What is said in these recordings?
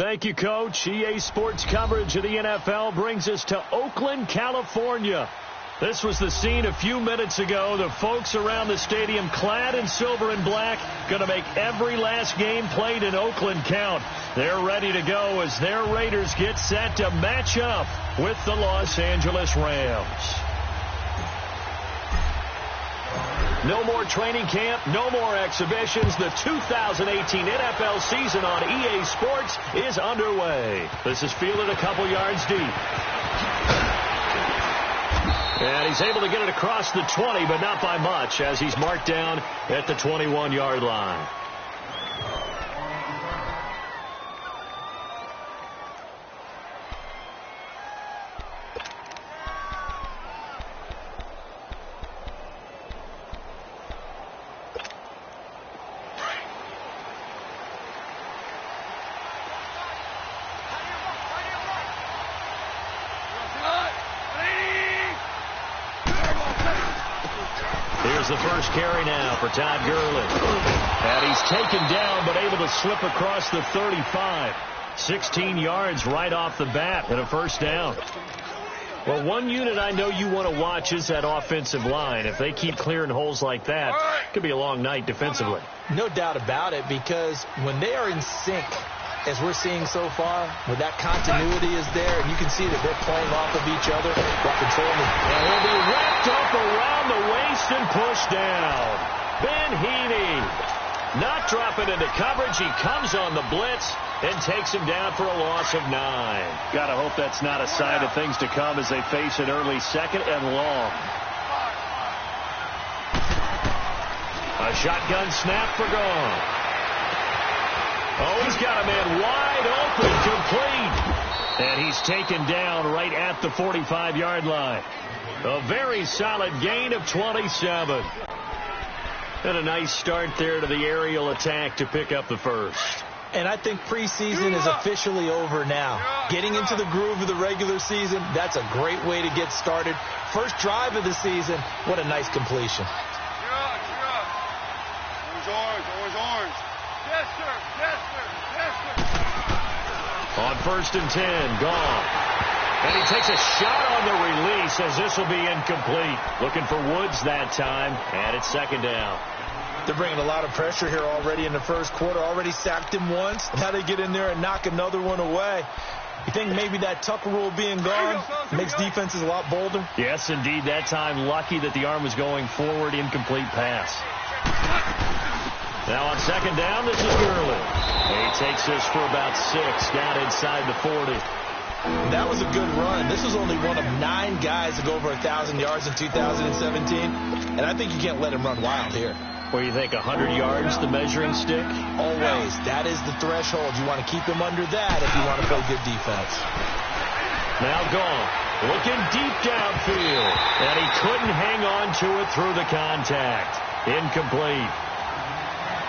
Thank you, Coach. EA Sports coverage of the NFL brings us to Oakland, California. This was the scene a few minutes ago. The folks around the stadium clad in silver and black going to make every last game played in Oakland count. They're ready to go as their Raiders get set to match up with the Los Angeles Rams. No more training camp, no more exhibitions. The 2018 NFL season on EA Sports is underway. This is fielded a couple yards deep. And he's able to get it across the 20, but not by much, as he's marked down at the 21-yard line. The first carry now for Todd Gurley. And he's taken down, but able to slip across the 35. 16 yards right off the bat and a first down. Well, one unit I know you want to watch is that offensive line. If they keep clearing holes like that, it could be a long night defensively. No doubt about it, because when they are in sync, as we're seeing so far, where that continuity is there, and you can see that they're playing off of each other while controlling it. And he'll be wrapped up around the waist and pushed down. Ben Heaney not dropping into coverage. He comes on the blitz and takes him down for a loss of 9. Gotta hope that's not a sign of things to come as they face an early second and long. A shotgun snap for Gone. Oh, he's got a man wide open, complete. And he's taken down right at the 45-yard line. A very solid gain of 27. And a nice start there to the aerial attack to pick up the first. And I think preseason is officially over now. Getting into the groove of the regular season, that's a great way to get started. First drive of the season, what a nice completion. Orange. Yes, sir. Yes, sir. Yes, sir. On 1st and 10, Gone. And he takes a shot on the release as this will be incomplete. Looking for Woods that time, and it's second down. They're bringing a lot of pressure here already in the first quarter. Already sacked him once. Now they get in there and knock another one away. You think maybe that Tucker rule being gone makes defenses a lot bolder? Yes, indeed. That time, lucky that the arm was going forward, incomplete pass. Now on second down, this is Gurley. He takes this for about 6 down inside the 40. That was a good run. This was only one of 9 guys to go over 1,000 yards in 2017. And I think you can't let him run wild here. Where you think 100 yards, the measuring stick? Always. That is the threshold. You want to keep him under that if you want to play good defense. Now Gone. Looking deep downfield. And he couldn't hang on to it through the contact. Incomplete.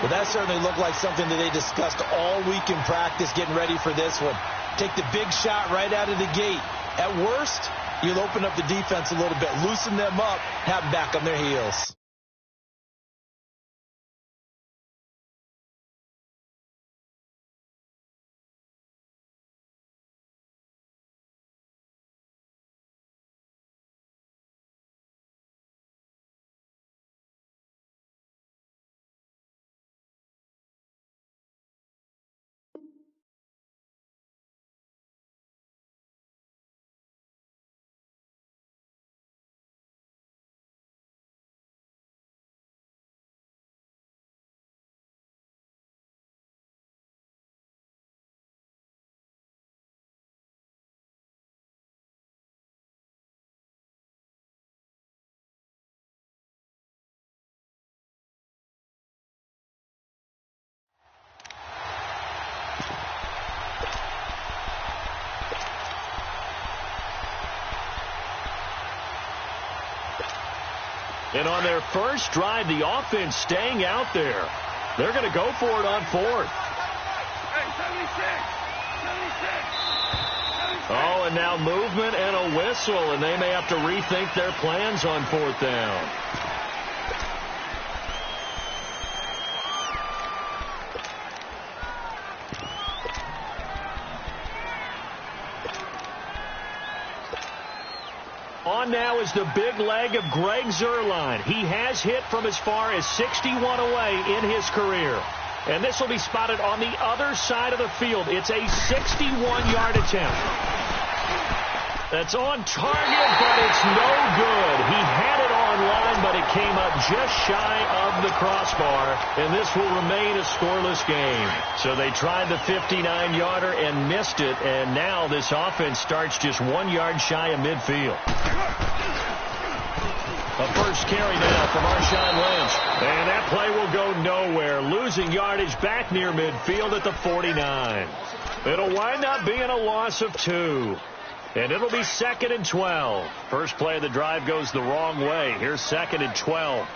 Well, that certainly looked like something that they discussed all week in practice getting ready for this one. Take the big shot right out of the gate. At worst, you'll open up the defense a little bit, loosen them up, have them back on their heels. And on their first drive, the offense staying out there. They're going to go for it on 4th. Hey, 76. Oh, and now movement and a whistle, and they may have to rethink their plans on 4th down. On now is the big leg of Greg Zuerlein. He has hit from as far as 61 away in his career. And this will be spotted on the other side of the field. It's a 61-yard attempt. That's on target, but it's no good. He had it on line, but it came up just shy of the crossbar, and this will remain a scoreless game. So they tried the 59-yarder and missed it, and now this offense starts just 1 yard shy of midfield. A first carry now from Marshawn Lynch, and that play will go nowhere, losing yardage back near midfield at the 49. It'll wind up being a loss of 2. And it'll be 2nd and 12. First play of the drive goes the wrong way. Here's 2nd and 12.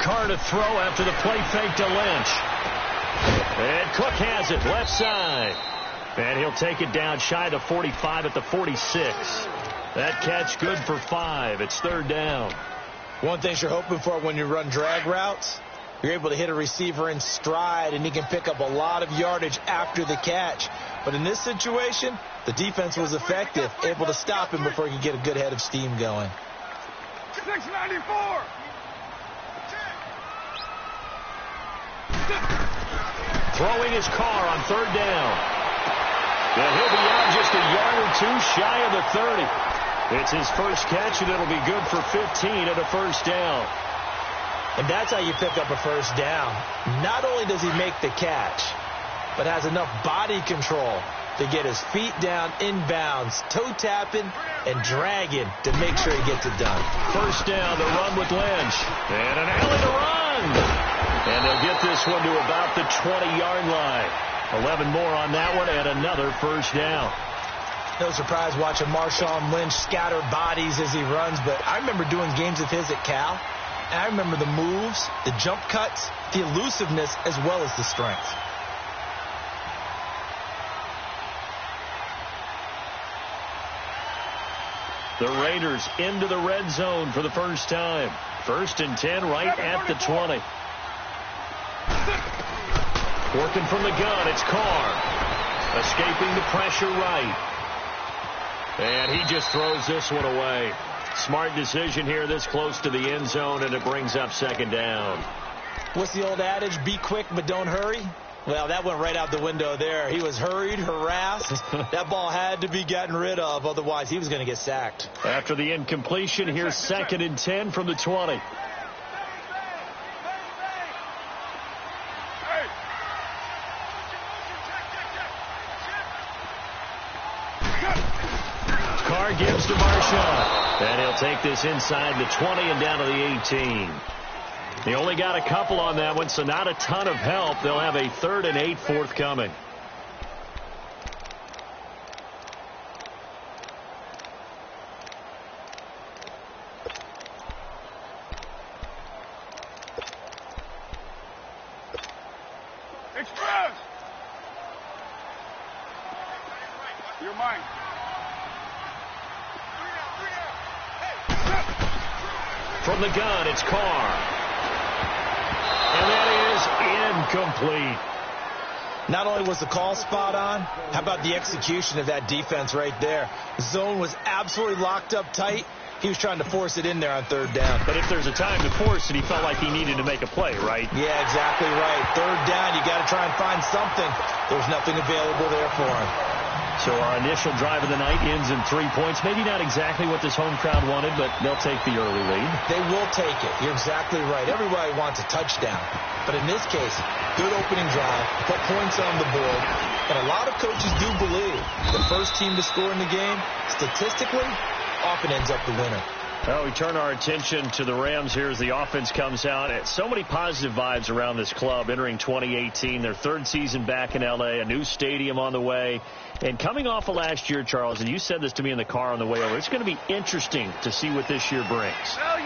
Carr to throw after the play fake to Lynch. And Cook has it left side. And he'll take it down shy to 45 at the 46. That catch good for 5. It's 3rd down. One thing you're hoping for when you run drag routes, you're able to hit a receiver in stride, and he can pick up a lot of yardage after the catch. But in this situation, the defense was effective, able to stop him before he could get a good head of steam going. 694. Throwing his Carr on 3rd down. And he'll be out just a yard or 2 shy of the 30. It's his first catch, and it'll be good for 15 at a first down. And that's how you pick up a first down. Not only does he make the catch, but has enough body control to get his feet down inbounds, toe tapping and dragging to make sure he gets it done. First down, the run with Lynch. And an alley to run. And they'll get this one to about the 20-yard line. 11 more on that one and another first down. No surprise watching Marshawn Lynch scatter bodies as he runs, but I remember doing games of his at Cal. And I remember the moves, the jump cuts, the elusiveness, as well as the strength. The Raiders into the red zone for the first time. 1st and 10 right at the 20. Working from the gun, it's Carr. Escaping the pressure right. And he just throws this one away. Smart decision here this close to the end zone, and it brings up 2nd down. What's the old adage? Be quick, but don't hurry. Well, that went right out the window there. He was hurried, harassed. That ball had to be gotten rid of, otherwise he was going to get sacked. After the incompletion, here's 2nd and 10 from the 20. Carr gives to Marshawn. And he'll take this inside the 20 and down to the 18. They only got a couple on that one, so not a ton of help. They'll have a 3rd and 8 forthcoming. Express. You're mine. From the gun, it's Carr. And that is incomplete. Not only was the call spot on, how about the execution of that defense right there? The zone was absolutely locked up tight. He was trying to force it in there on 3rd down. But if there's a time to force it, he felt like he needed to make a play, right? Yeah, exactly right. 3rd down, you got to try and find something. There's nothing available there for him. So our initial drive of the night ends in 3 points. Maybe not exactly what this home crowd wanted, but they'll take the early lead. They will take it. You're exactly right. Everybody wants a touchdown. But in this case, good opening drive, put points on the board. And a lot of coaches do believe the first team to score in the game, statistically, often ends up the winner. Well, we turn our attention to the Rams here as the offense comes out. So many positive vibes around this club entering 2018. Their 3rd season back in L.A., a new stadium on the way. And coming off of last year, Charles, and you said this to me in the car on the way over, it's going to be interesting to see what this year brings.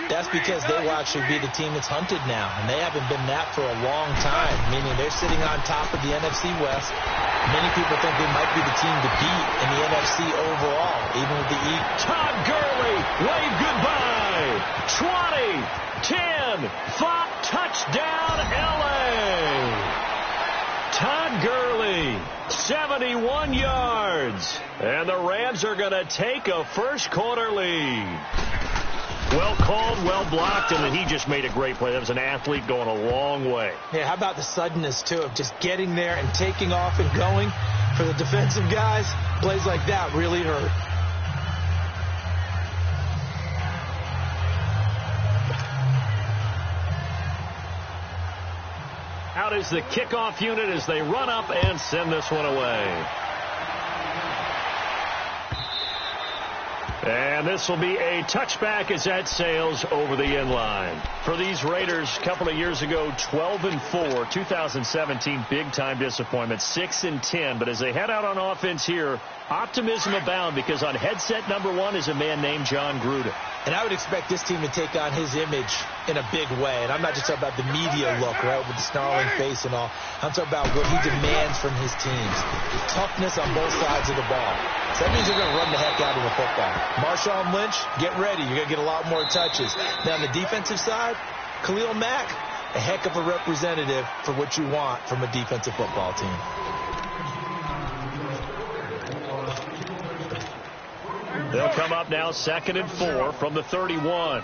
That's because they will actually be the team that's hunted now, and they haven't been that for a long time, meaning they're sitting on top of the NFC West. Many people think they might be the team to beat in the NFC overall, even with the Eagles. Todd Gurley, wave goodbye. 20, 10, 5, touchdown, L.A. Todd Gurley, 71 yards. And the Rams are going to take a first-quarter lead. Well called, well blocked, and then he just made a great play. That was an athlete going a long way. Yeah, how about the suddenness, too, of just getting there and taking off and going? For the defensive guys, plays like that really hurt. Out is the kickoff unit as they run up and send this one away. And this will be a touchback as that sails over the end line. For these Raiders, a couple of years ago, 12-4, 2017, big-time disappointment, 6-10. But as they head out on offense here, optimism abound because on headset number 1 is a man named John Gruden. And I would expect this team to take on his image in a big way. And I'm not just talking about the media look, right, with the snarling face and all. I'm talking about what he demands from his teams. Toughness on both sides of the ball. So that means they're going to run the heck out of the football. Marshawn Lynch, get ready. You're going to get a lot more touches. Now, on the defensive side, Khalil Mack, a heck of a representative for what you want from a defensive football team. They'll come up now 2nd and 4 from the 31.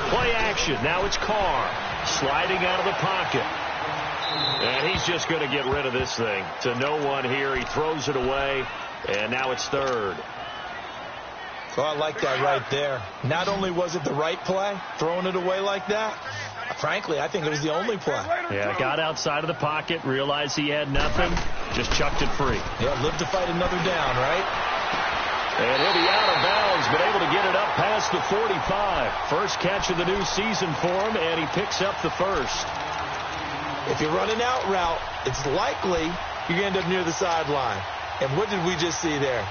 Play action. Now it's Carr sliding out of the pocket. And he's just going to get rid of this thing. To no one here. He throws it away. And now it's 3rd. Oh, I like that right there. Not only was it the right play, throwing it away like that, frankly, I think it was the only play. Yeah, got outside of the pocket, realized he had nothing, just chucked it free. Yeah, live to fight another down, right? And he'll be out of bounds, but able to get it up past the 45. First catch of the new season for him, and he picks up the first. If you run an out route, it's likely you're going to end up near the sideline. And what did we just see there?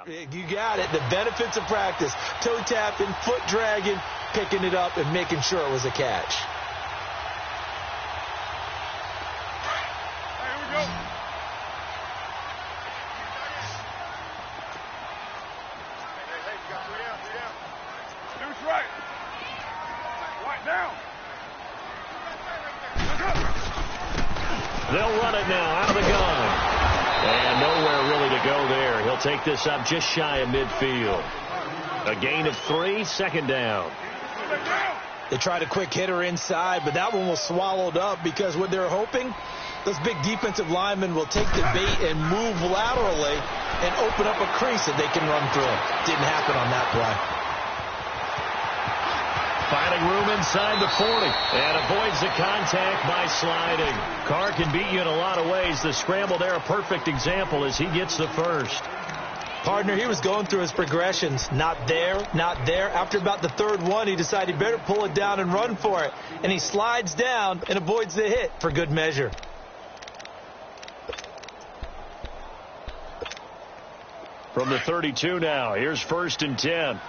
You got it. The benefits of practice. Toe tapping, foot dragging, picking it up, and making sure it was a catch. Hey, here we go. Hey, you got 3 down. Do what's right. Right down. They'll run it now out of the gun. And nowhere really to go there. He'll take this up just shy of midfield. A gain of 3, 2nd down. They tried a quick hitter inside, but that one was swallowed up because what they're hoping, those big defensive linemen will take the bait and move laterally and open up a crease that they can run through. Didn't happen on that play. Finding room inside the 40 and avoids the contact by sliding. Carr can beat you in a lot of ways. The scramble there, a perfect example as he gets the first. Partner, he was going through his progressions. Not there, not there. After about the 3rd one, he decided he better pull it down and run for it. And he slides down and avoids the hit for good measure. From the 32 now, here's 1st and 10.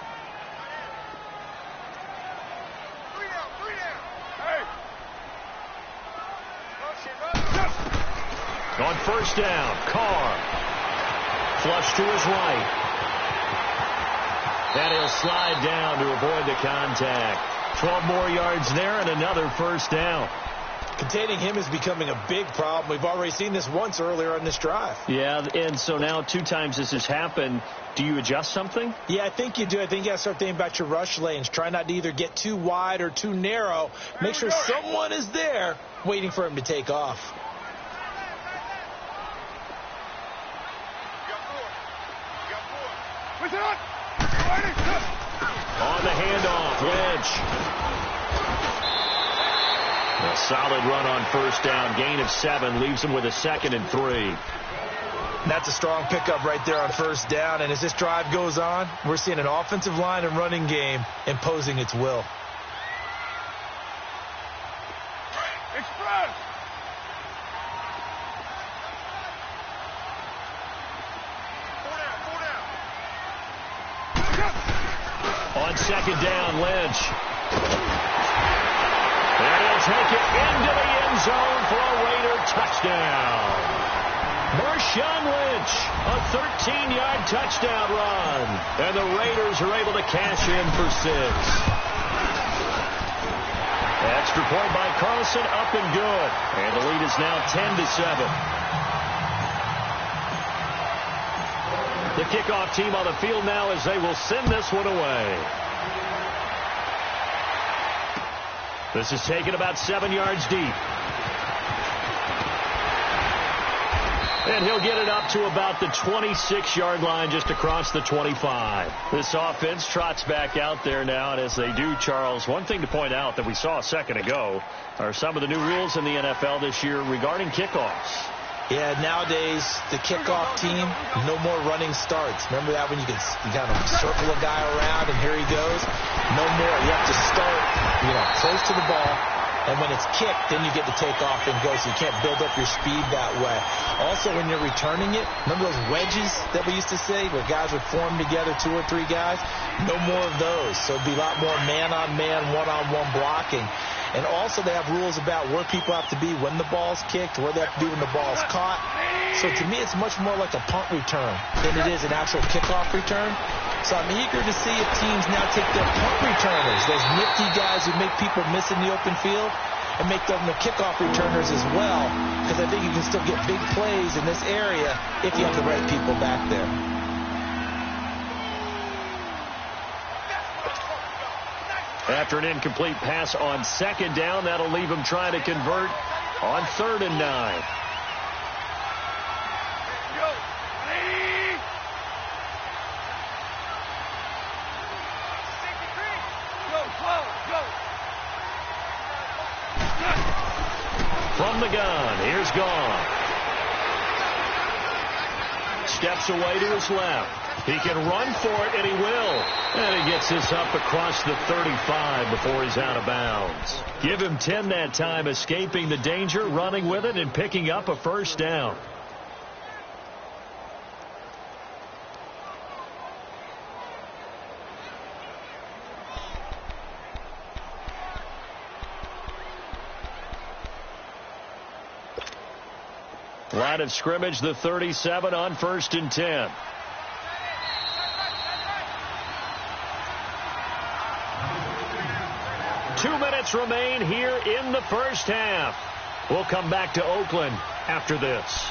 On 1st down, Carr. Flush to his right. And he'll slide down to avoid the contact. 12 more yards there and another 1st down. Containing him is becoming a big problem. We've already seen this once earlier on this drive. Yeah, and so now 2 times this has happened. Do you adjust something? Yeah, I think you do. I think you got to start thinking about your rush lanes. Try not to either get too wide or too narrow. Make sure someone is there waiting for him to take off. On the handoff, Lynch. A solid run on first down. Gain of 7 leaves him with a 2nd and 3. That's a strong pickup right there on first down. And as this drive goes on, we're seeing an offensive line and running game imposing its will. Express! On second down, Lynch. And he'll take it into the end zone for a Raider touchdown. Marshawn Lynch, a 13-yard touchdown run. And the Raiders are able to cash in for 6. Extra point by Carlson, up and good. And the lead is now 10-7. The kickoff team on the field now as they will send this one away. This is taken about 7 yards deep. And he'll get it up to about the 26-yard line, just across the 25. This offense trots back out there now, and as they do, Charles, one thing to point out that we saw a second ago are some of the new rules in the NFL this year regarding kickoffs. Yeah, nowadays, the kickoff team, no more running starts. Remember that when you kind of circle a guy around and here he goes? No more. You have to start, close to the ball. And when it's kicked, then you get to take off and go, so you can't build up your speed that way. Also, when you're returning it, remember those wedges that we used to say where guys would form together, 2 or 3 guys? No more of those. So it'd be a lot more man-on-man, one-on-one blocking. And also they have rules about where people have to be when the ball's kicked, where they have to be when the ball's caught. So to me, it's much more like a punt return than it is an actual kickoff return. So I'm eager to see if teams now take their punt returners, those nifty guys who make people miss in the open field, and make them the kickoff returners as well, because I think you can still get big plays in this area if you have the right people back there. After an incomplete pass on second down, that'll leave him trying to convert on 3rd and 9. From the gun, here's Gone. Steps away to his left. He can run for it, and he will. And he gets this up across the 35 before he's out of bounds. Give him 10 that time, escaping the danger, running with it, and picking up a first down. Line of scrimmage, the 37 on 1st and 10. Two minutes remain here in the first half. We'll come back to Oakland after this.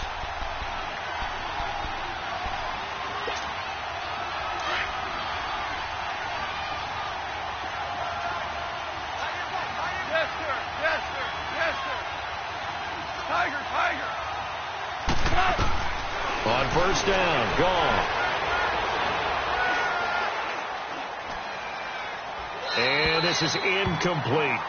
Yes, sir. Yes, sir. Yes, sir. Tiger, Tiger. On first down, Gone. And this is incomplete.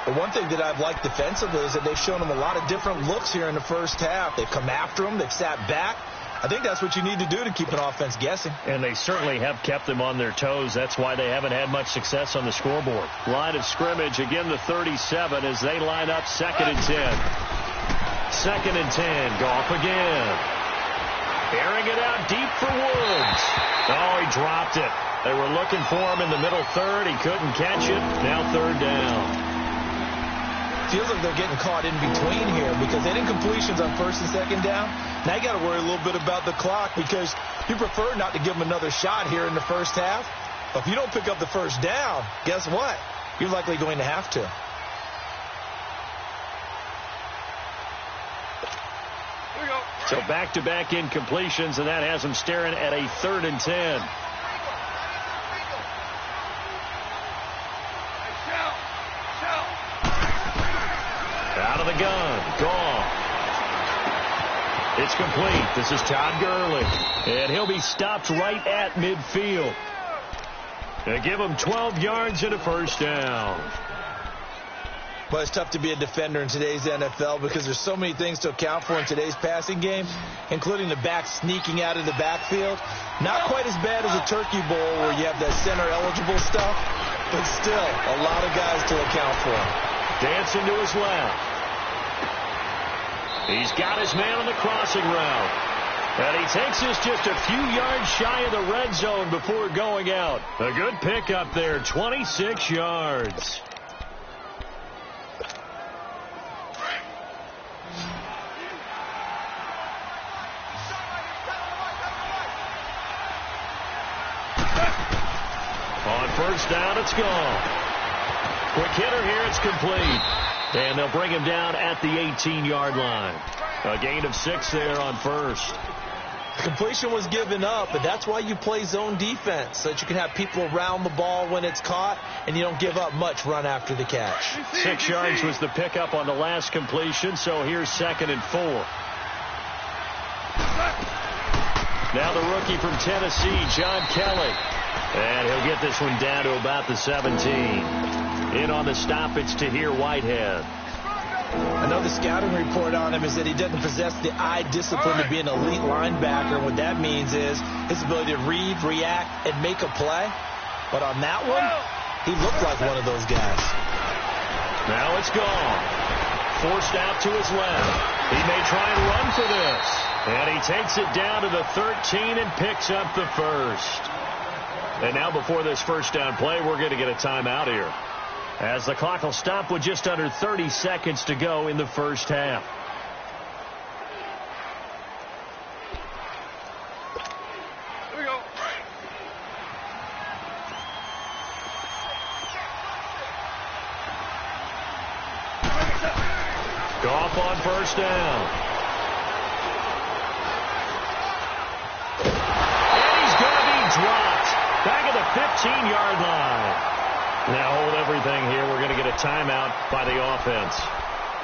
The one thing that I've liked defensively is that they've shown them a lot of different looks here in the first half. They've come after them. They've sat back. I think that's what you need to do to keep an offense guessing. And they certainly have kept them on their toes. That's why they haven't had much success on the scoreboard. Line of scrimmage, again the 37 as they line up 2nd and 10. 2nd and 10. Goff again. Airing it out deep for Woods. Oh, he dropped it. They were looking for him in the middle third. He couldn't catch it. Now 3rd down. Feels like they're getting caught in between here because they didn't completions on 1st and 2nd down. Now you got to worry a little bit about the clock because you prefer not to give them another shot here in the first half. But if you don't pick up the first down, guess what? You're likely going to have to. So back-to-back incompletions, and that has him staring at a 3rd and 10. Out of the gun. Gone. It's complete. This is Todd Gurley. And he'll be stopped right at midfield. They give him 12 yards and a first down. But it's tough to be a defender in today's NFL because there's so many things to account for in today's passing game, including the back sneaking out of the backfield. Not quite as bad as a turkey bowl where you have that center-eligible stuff, but still a lot of guys to account for. Dancing to his left. He's got his man on the crossing route. And he takes us just a few yards shy of the red zone before going out. A good pickup there, 26 yards. On first down, it's gone. Quick hitter here, it's complete. And they'll bring him down at the 18-yard line. A gain of 6 there on first. The completion was given up, but that's why you play zone defense, so that you can have people around the ball when it's caught, and you don't give up much run after the catch. 6 yards was the pickup on the last completion, so here's 2nd and 4. Now the rookie from Tennessee, John Kelly. And he'll get this one down to about the 17. In on the stop, it's Tahir Whitehead. I know the scouting report on him is that he doesn't possess the eye discipline to be an elite linebacker. What that means is his ability to read, react, and make a play. But on that one, he looked like one of those guys. Now it's gone. Forced out to his left. He may try and run for this. And he takes it down to the 13 and picks up the first. And now before this first down play, we're going to get a timeout here, as the clock will stop with just under 30 seconds to go in the first half. Here we go. Goff on first down. And he's going to be dropped back at the 15-yard line. Now hold everything here. We're going to get a timeout by the offense,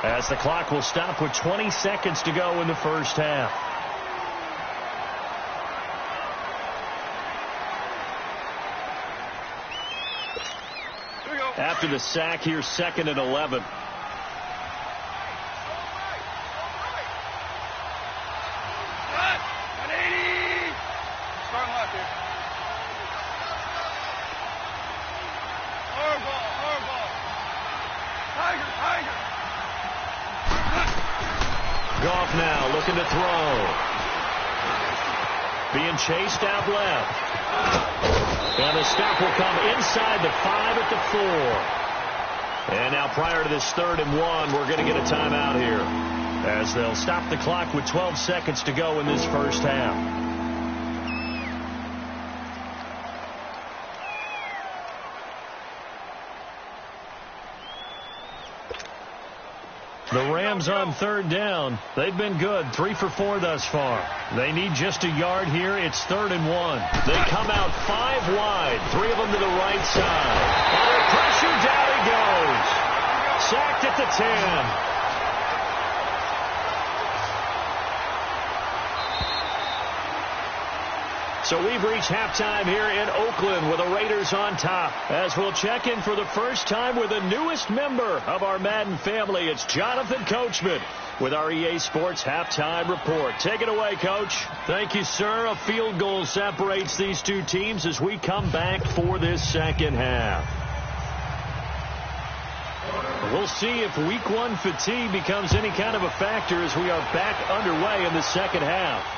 as the clock will stop with 20 seconds to go in the first half. Here we go. After the sack, here's 2nd and 11. Goff now looking to throw. Being chased out left. And the stop will come inside the 5 at the 4. And now prior to this 3rd and 1, we're going to get a timeout here, as they'll stop the clock with 12 seconds to go in this first half. The Rams on 3rd down. They've been good, 3 for 4 thus far. They need just a yard here. It's 3rd and 1. They come out 5 wide, 3 of them to the right side. Under pressure, down he goes. Sacked at the 10. So we've reached halftime here in Oakland with the Raiders on top, as we'll check in for the first time with the newest member of our Madden family. It's Jonathan Coachman with our EA Sports Halftime Report. Take it away, Coach. Thank you, sir. A field goal separates these two teams as we come back for this second half. We'll see if Week 1 fatigue becomes any kind of a factor as we are back underway in the second half.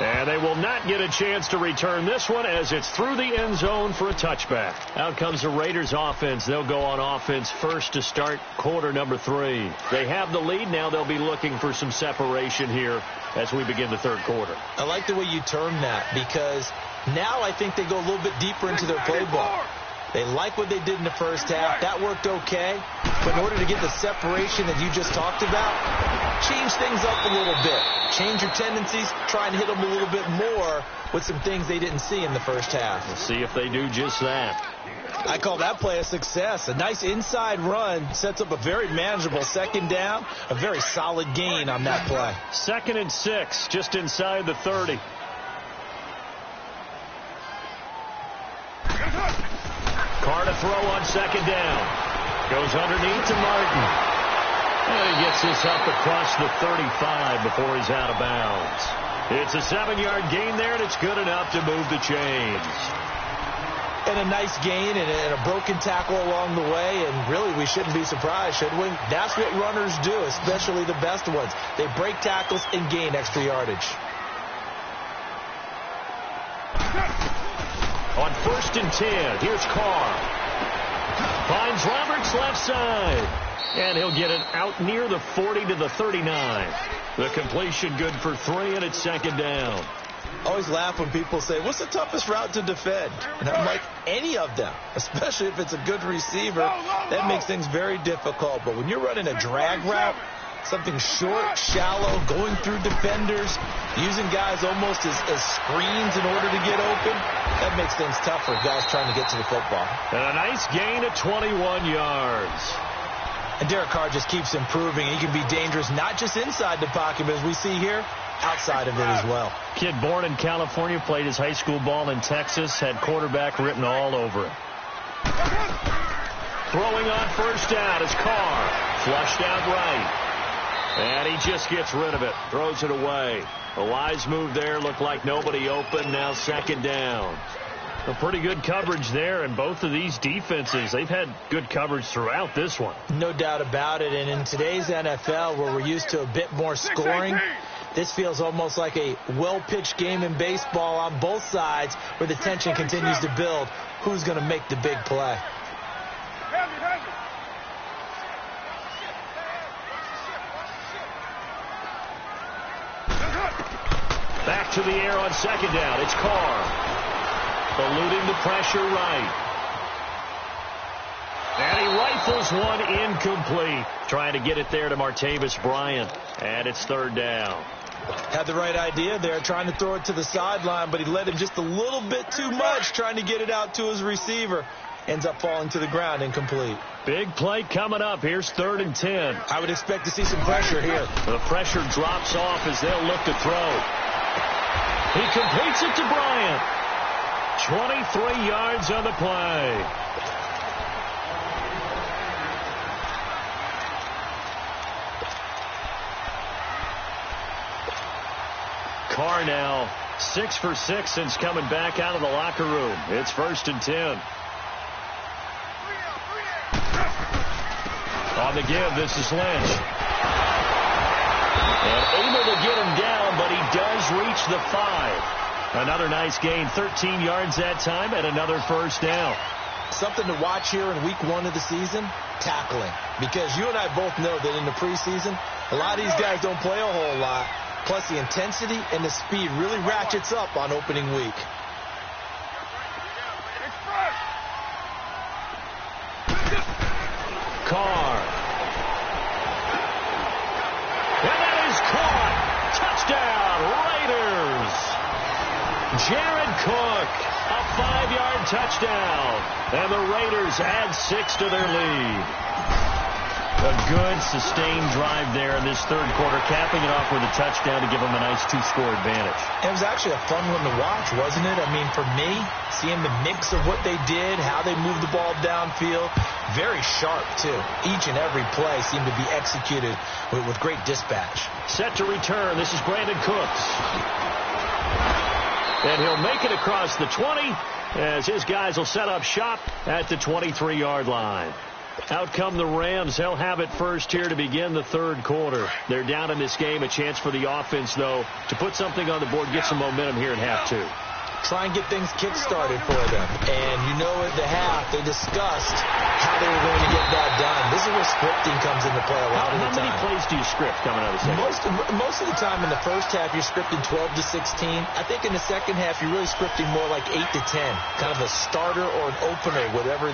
And they will not get a chance to return this one, as it's through the end zone for a touchback. Out comes the Raiders offense. They'll go on offense first to start quarter number 3. They have the lead. Now they'll be looking for some separation here as we begin the 3rd quarter. I like the way you term that, because now I think they go a little bit deeper into their playbook. They like what they did in the first half. That worked okay. But in order to get the separation that you just talked about, change things up a little bit. Change your tendencies. Try and hit them a little bit more with some things they didn't see in the first half. We'll see if they do just that. I call that play a success. A nice inside run sets up a very manageable 2nd down. A very solid gain on that play. 2nd and 6, just inside the 30. throw on second down. Goes underneath to Martin. And he gets this up across the 35 before he's out of bounds. It's a 7-yard gain there, and it's good enough to move the chains. And a nice gain and a broken tackle along the way, and really we shouldn't be surprised, should we? That's what runners do, especially the best ones. They break tackles and gain extra yardage. On 1st and 10, here's Carr. Finds Roberts left side. And he'll get it out near the 40 to the 39. The completion good for 3, and it's second down. Always laugh when people say, what's the toughest route to defend? And I'm like, any of them, especially if it's a good receiver. That makes things very difficult. But when you're running a drag route, something short, shallow, going through defenders, using guys almost as screens in order to get open, that makes things tough for guys trying to get to the football. And a nice gain of 21 yards. And Derek Carr just keeps improving. He can be dangerous not just inside the pocket, but as we see here, outside of it as well. Kid born in California, played his high school ball in Texas, had quarterback written all over him. Throwing on 1st down is Carr. Flushed out right. And he just gets rid of it. Throws it away. A wise move there. Looked like nobody open. Now second down. A pretty good coverage there, and both of these defenses, they've had good coverage throughout this one. No doubt about it, and in today's NFL, where we're used to a bit more scoring, this feels almost like a well-pitched game in baseball on both sides, where the tension continues to build. Who's going to make the big play? Back to the air on second down. It's Carr. Eluding the pressure right. And he rifles one incomplete. Trying to get it there to Martavis Bryant. And it's 3rd down. Had the right idea there, trying to throw it to the sideline, but he let him just a little bit too much, trying to get it out to his receiver. Ends up falling to the ground, incomplete. Big play coming up. Here's 3rd and 10. I would expect to see some pressure here. The pressure drops off as they'll look to throw. He completes it to Bryant. 23 yards on the play. Carr now 6 for 6 since coming back out of the locker room. It's 1st and 10. On the give, this is Lynch. And able to get him down, but he does reach the 5. Another nice gain, 13 yards that time, and another 1st down. Something to watch here in week 1 of the season, tackling. Because you and I both know that in the preseason, a lot of these guys don't play a whole lot. Plus, the intensity and the speed really ratchets up on opening week. Carr. And that is caught. Touchdown, Raiders. Jared Cook, a 5-yard touchdown. And the Raiders add 6 to their lead. A good, sustained drive there in this 3rd quarter, capping it off with a touchdown to give them a nice 2-score advantage. It was actually a fun one to watch, wasn't it? I mean, for me, seeing the mix of what they did, how they moved the ball downfield, very sharp, too. Each and every play seemed to be executed with great dispatch. Set to return. This is Brandon Cooks. And he'll make it across the 20 as his guys will set up shop at the 23-yard line. Out come the Rams. They'll have it first here to begin the 3rd quarter. They're down in this game. A chance for the offense, though, to put something on the board, get some momentum here in half 2. Try and get things kick-started for them. And you know at the half, they discussed how they were going to get that done. This is where scripting comes into play a lot of the time. How many plays do you script coming out of the second? Most of the time in the first half, you're scripting 12 to 16. I think in the second half, you're really scripting more like 8 to 10. Kind of a starter or an opener, whatever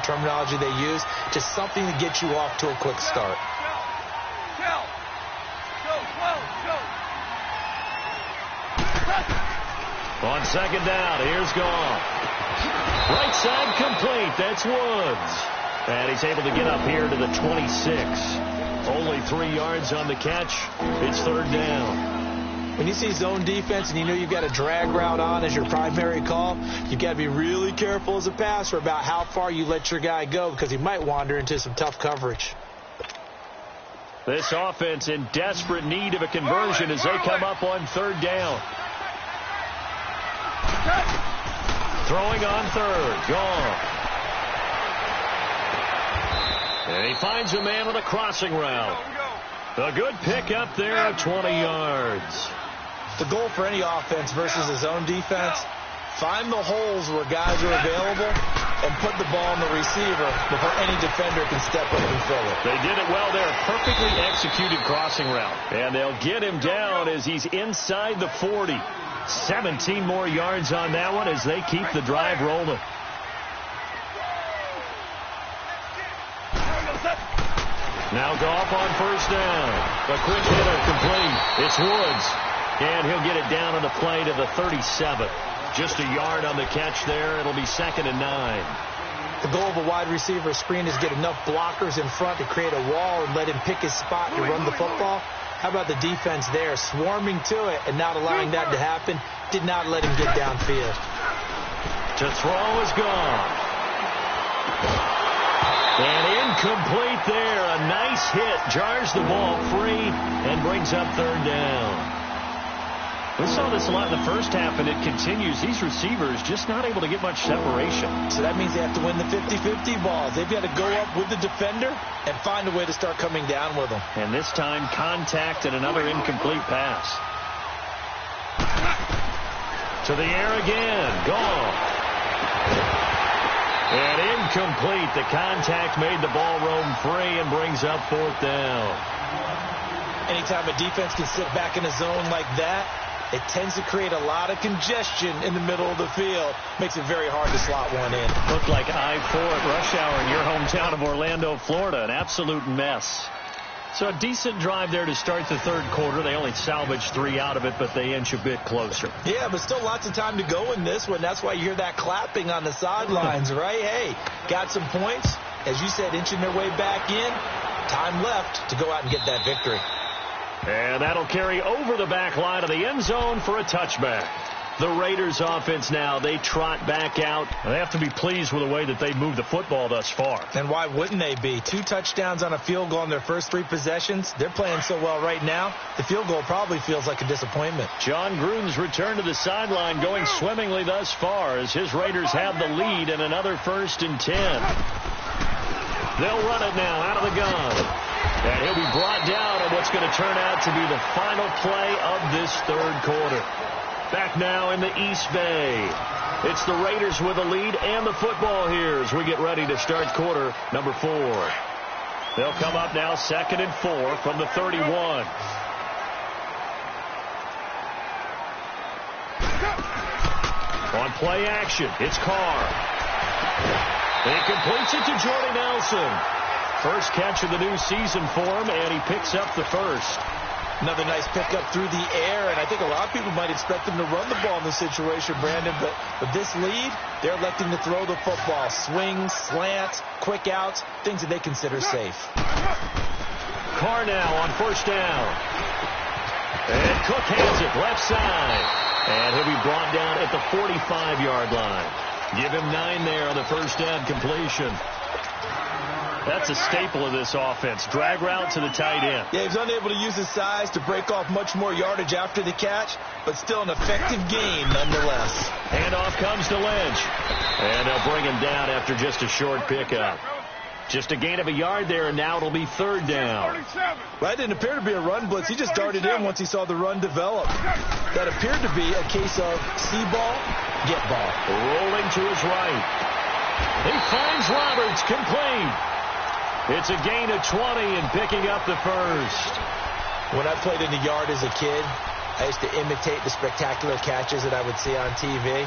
terminology they use. Just something to get you off to a quick start. On second down, here's Goff. Right side complete. That's Woods. And he's able to get up here to the 26. Only 3 yards on the catch. It's 3rd down. When you see zone defense and you know you've got a drag route on as your primary call, you've got to be really careful as a passer about how far you let your guy go because he might wander into some tough coverage. This offense in desperate need of a conversion as they come up on third down. Throwing on third. Gone. And he finds a man on a crossing route. A good pick up there at 20 yards. The goal for any offense versus a zone defense, find the holes where guys are available and put the ball on the receiver before any defender can step up and fill it. They did it well there. Perfectly executed crossing route. And they'll get him down as he's inside the 40. 17 more yards on that one as they keep the drive rolling. Now Goff on first down. A quick hitter complete. It's Woods. And he'll get it down on the play to the 37. Just a yard on the catch there. It'll be 2nd and 9. The goal of a wide receiver screen is get enough blockers in front to create a wall and let him pick his spot to run the football. How about the defense there, swarming to it and not allowing that to happen? Did not let him get downfield. To throw is gone. And incomplete there. A nice hit. Jars the ball free and brings up third down. We saw this a lot in the first half, and it continues. These receivers just not able to get much separation. So that means they have to win the 50-50 balls. They've got to go up with the defender and find a way to start coming down with them. And this time, contact and another incomplete pass. To the air again. Gone. And incomplete. The contact made the ball roam free and brings up 4th down. Anytime a defense can sit back in a zone like that, it tends to create a lot of congestion in the middle of the field. Makes it very hard to slot one in. Looked like I-4 at rush hour in your hometown of Orlando, Florida. An absolute mess. So a decent drive there to start the third quarter. They only salvaged 3 out of it, but they inch a bit closer. Yeah, but still lots of time to go in this one. That's why you hear that clapping on the sidelines, right? Hey, got some points. As you said, inching their way back in. Time left to go out and get that victory. And that'll carry over the back line of the end zone for a touchback. The Raiders offense now, they trot back out. They have to be pleased with the way that they moved the football thus far. And why wouldn't they be? 2 touchdowns on a field goal in their first 3 possessions. They're playing so well right now, the field goal probably feels like a disappointment. John Gruden's return to the sideline going swimmingly thus far as his Raiders have the lead in another 1st and 10. They'll run it now out of the gun. And he'll be brought down on what's going to turn out to be the final play of this third quarter. Back now in the East Bay. It's the Raiders with the lead and the football here as we get ready to start quarter number 4. They'll come up now 2nd and 4 from the 31. On play action, it's Carr. He completes it to Jordy Nelson. First catch of the new season for him, and he picks up the first. Another nice pickup through the air, and I think a lot of people might expect them to run the ball in this situation, Brandon, but with this lead, they're electing to throw the football. Swings, slants, quick outs, things that they consider safe. Carr now on first down. And Cook has it left side. And he'll be brought down at the 45-yard line. Give him 9 there on the first down completion. That's a staple of this offense. Drag route to the tight end. Yeah, he's unable to use his size to break off much more yardage after the catch, but still an effective gain nonetheless. Handoff comes to Lynch. And they'll bring him down after just a short pickup. Just a gain of a yard there, and now it'll be 3rd down. That didn't appear to be a run blitz. He just darted in once he saw the run develop. That appeared to be a case of see ball, get ball. Rolling to his right. He finds Roberts, complete. It's a gain of 20 and picking up the first. When I played in the yard as a kid, I used to imitate the spectacular catches that I would see on TV.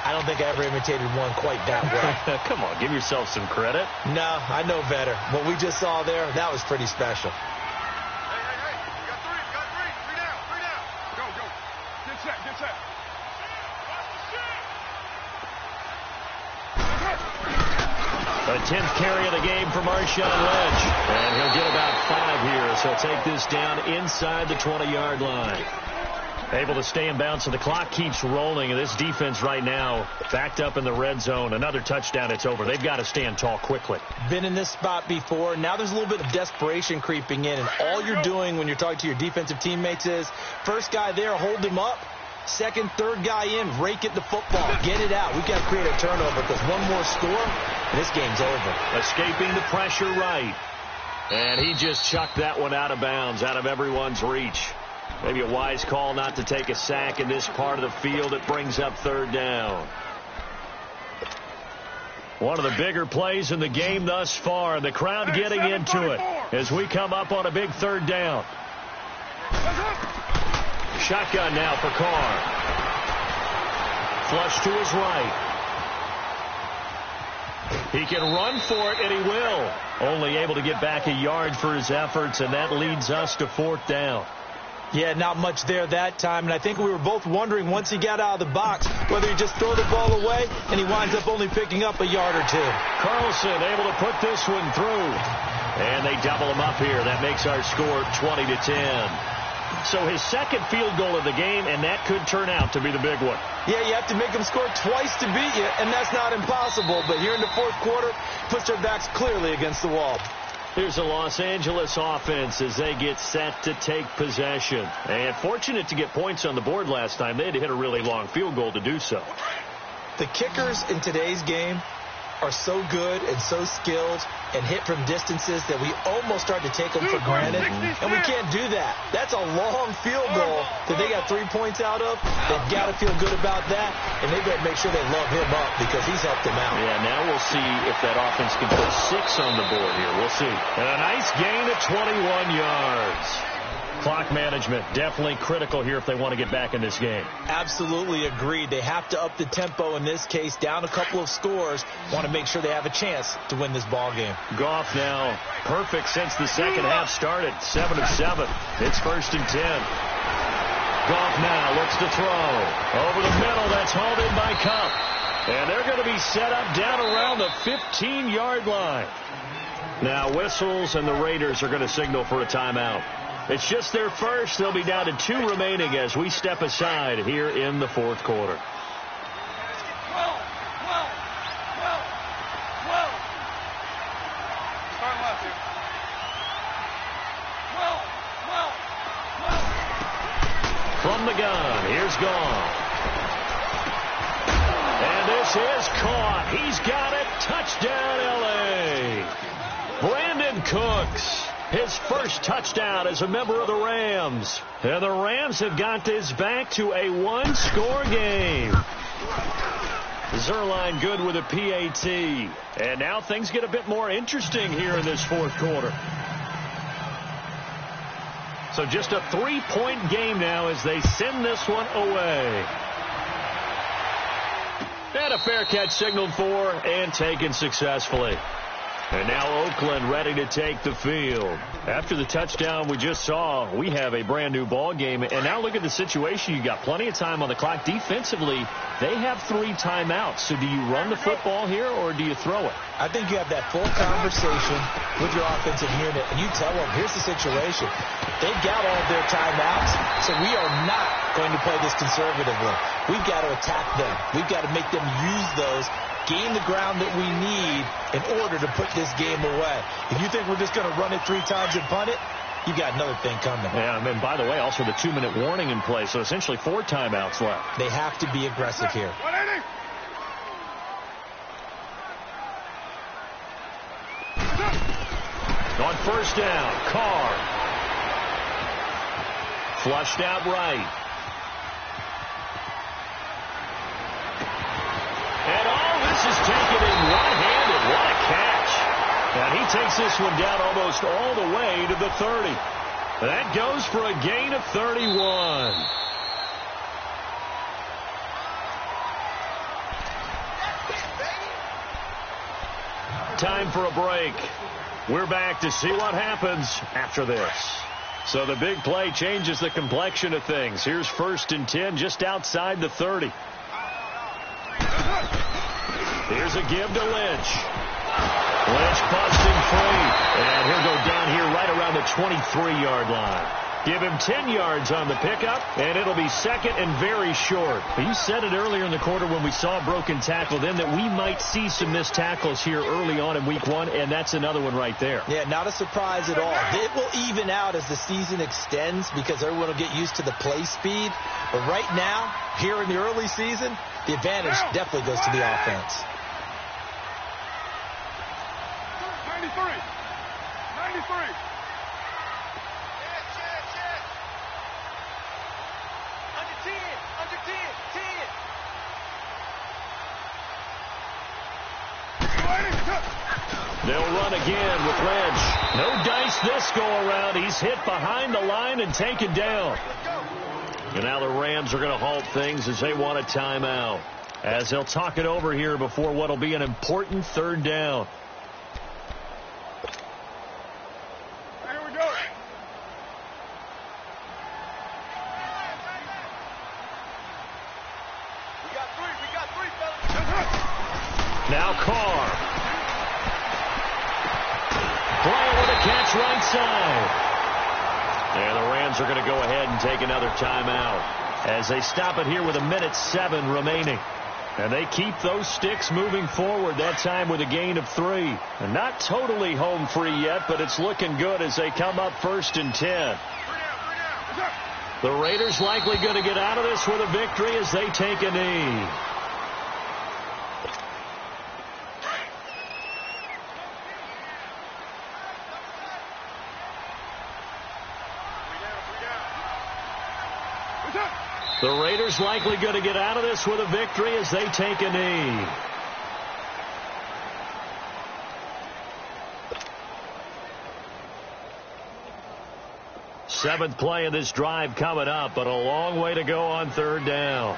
I don't think I ever imitated one quite that well. Come on, give yourself some credit. No, I know better. What we just saw there, that was pretty special. Hey, you got 3, you got 3. 3 down, 3 down. Go, go. Get set, get set. A 10th carry of the game for Marshawn Lynch. And he'll get about 5 here, so he'll take this down inside the 20-yard line. Able to stay in bounds, so the clock keeps rolling, and this defense right now backed up in the red zone. Another touchdown, it's over. They've got to stand tall quickly. Been in this spot before. Now there's a little bit of desperation creeping in, and all you're doing when you're talking to your defensive teammates is, first guy there, hold him up. Second, third guy in, rake at the football. Get it out. We've got to create a turnover because one more score, and this game's over. Escaping the pressure right. And he just chucked that one out of bounds, out of everyone's reach. Maybe a wise call not to take a sack in this part of the field. It brings up third down. One of the bigger plays in the game thus far. The crowd getting into it as we come up on a big third down. Shotgun now for Carr. Flush to his right. He can run for it, and he will. Only able to get back a yard for his efforts, and that leads us to fourth down. Yeah, not much there that time, and I think we were both wondering once he got out of the box whether he just throw the ball away, and he winds up only picking up a yard or two. Carlson able to put this one through, and they double him up here. That makes our score 20-10. So his second field goal of the game, and that could turn out to be the big one. Yeah, you have to make them score twice to beat you, and that's not impossible. But here in the fourth quarter, puts their backs clearly against the wall. Here's the Los Angeles offense as they get set to take possession. And fortunate to get points on the board last time. They had to hit a really long field goal to do so. The kickers in today's game are so good and so skilled and hit from distances that we almost start to take them for granted, and we can't do that. That's a long field goal that they got 3 points out of. They've got to feel good about that, and they better make sure they love him up because he's helped them out. Yeah, now we'll see if that offense can put 6 on the board here. We'll see. And a nice gain of 21 yards. Clock management definitely critical here if they want to get back in this game. Absolutely agreed. They have to up the tempo in this case, down a couple of scores. Want to make sure they have a chance to win this ball game. Goff now perfect since the second half started. 7 of 7. It's 1st and 10. Goff now looks to throw. Over the middle, that's hauled in by Kupp. And they're going to be set up down around the 15-yard line. Now whistles, and the Raiders are going to signal for a timeout. It's just their first. They'll be down to 2 remaining as we step aside here in the fourth quarter. From the gun, here's Goff. And this is caught. He's got it. Touchdown, L.A. Brandon Cooks. His first touchdown as a member of the Rams. And the Rams have got this back to a 1-score game. Zerline good with a PAT. And now things get a bit more interesting here in this fourth quarter. So just a 3-point game now as they send this one away. And a fair catch signaled for and taken successfully. And now Oakland ready to take the field. After the touchdown we just saw, we have a brand new ball game. And now look at the situation. You got plenty of time on the clock. Defensively, they have 3 timeouts. So do you run the football here or do you throw it? I think you have that full conversation with your offensive unit, and you tell them, here's the situation. They've got all of their timeouts, so we are not going to play this conservatively. We've got to attack them. We've got to make them use those, gain the ground that we need in order to put this game away. If you think we're just going to run it 3 times and punt it, you've got another thing coming. Yeah, and by the way, also the 2-minute warning in play, so essentially 4 timeouts left. They have to be aggressive here. On first down, Carr. Flushed out right. And all this is taken in one-handed. What a catch. And he takes this one down almost all the way to the 30. That goes for a gain of 31. Time for a break. We're back to see what happens after this. So the big play changes the complexion of things. Here's 1st and 10 just outside the 30. Here's a give to Lynch. Lynch busting free. And he'll go down here right around the 23-yard line. Give him 10 yards on the pickup, and it'll be second and very short. You said it earlier in the quarter when we saw a broken tackle then that we might see some missed tackles here early on in week 1, and that's another one right there. Yeah, not a surprise at all. It will even out as the season extends because everyone will get used to the play speed. But right now, here in the early season, the advantage definitely goes to the offense. 93. 93. They'll run again with Lynch. No dice this go-around. He's hit behind the line and taken down. And now the Rams are going to halt things as they want a timeout, as they'll talk it over here before what will be an important third down. Here we go. We got three, fellas. Now Carr. Bryant with a catch right side. And the Rams are going to go ahead and take another timeout as they stop it here with 1:07 remaining. And they keep those sticks moving forward, that time with a gain of 3. And not totally home free yet, but it's looking good as they come up 1st and 10. The Raiders likely going to get out of this with a victory as they take a knee. The Raiders likely going to get out of this with a victory as they take a knee. Seventh play of this drive coming up, but a long way to go on third down.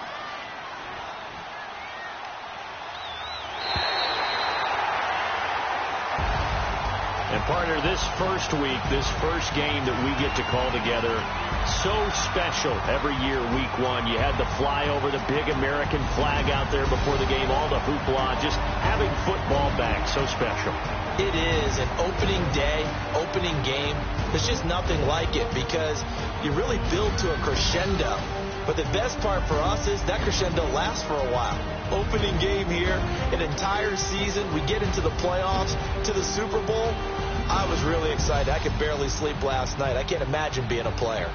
And partner, this first week, this first game that we get to call together, so special every year, week 1. You had the flyover, the big American flag out there before the game, all the hoopla, just having football back, so special. It is an opening day, opening game. There's just nothing like it because you really build to a crescendo. But the best part for us is that crescendo lasts for a while. Opening game here, an entire season. We get into the playoffs, to the Super Bowl. I was really excited. I could barely sleep last night. I can't imagine being a player.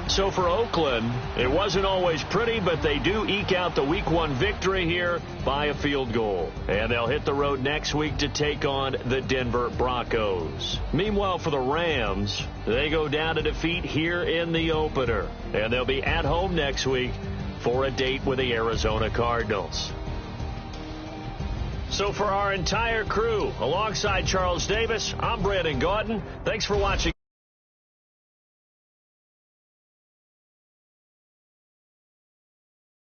So for Oakland, it wasn't always pretty, but they do eke out the week 1 victory here by a field goal. And they'll hit the road next week to take on the Denver Broncos. Meanwhile, for the Rams, they go down to defeat here in the opener. And they'll be at home next week for a date with the Arizona Cardinals. So for our entire crew, alongside Charles Davis, I'm Brandon Gaudin. Thanks for watching.